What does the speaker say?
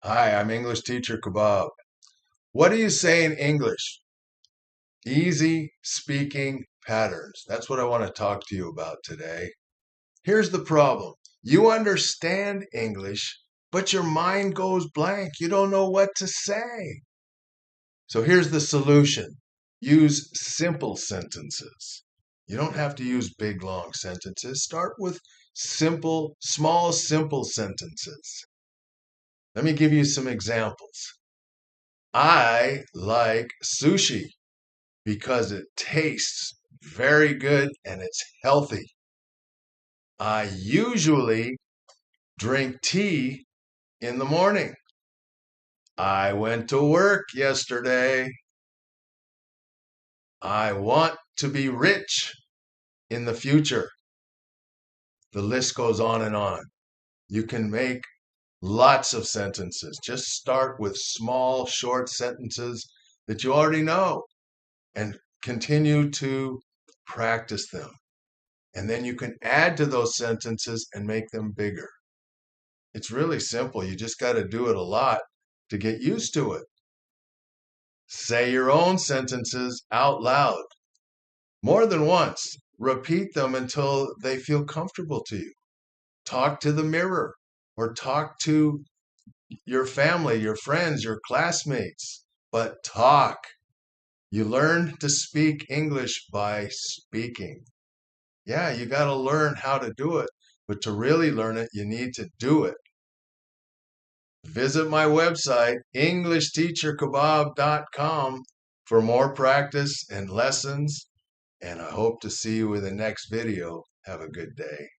Hi, I'm English teacher Kebab. What do you say in English? Easy speaking patterns. That's what I want to talk to you about today. Here's the problem. You understand English, but your mind goes blank. You don't know what to say. So here's the solution. Use simple sentences. You don't have to use big, long sentences. Start with simple sentences. Let me give you some examples. I like sushi because it tastes very good and it's healthy. I usually drink tea in the morning. I went to work yesterday. I want to be rich in the future. The list goes on and on. You can make lots of sentences. Just start with small, short sentences that you already know and continue to practice them. And then you can add to those sentences and make them bigger. It's really simple. You just got to do it a lot to get used to it. Say your own sentences out loud more than once. Repeat them until they feel comfortable to you. Talk to the mirror or talk to your family, your friends, your classmates, but talk. You learn to speak English by speaking. Yeah, you got to learn how to do it, but to really learn it, you need to do it. Visit my website, EnglishTeacherKebab.com, for more practice and lessons, and I hope to see you in the next video. Have a good day.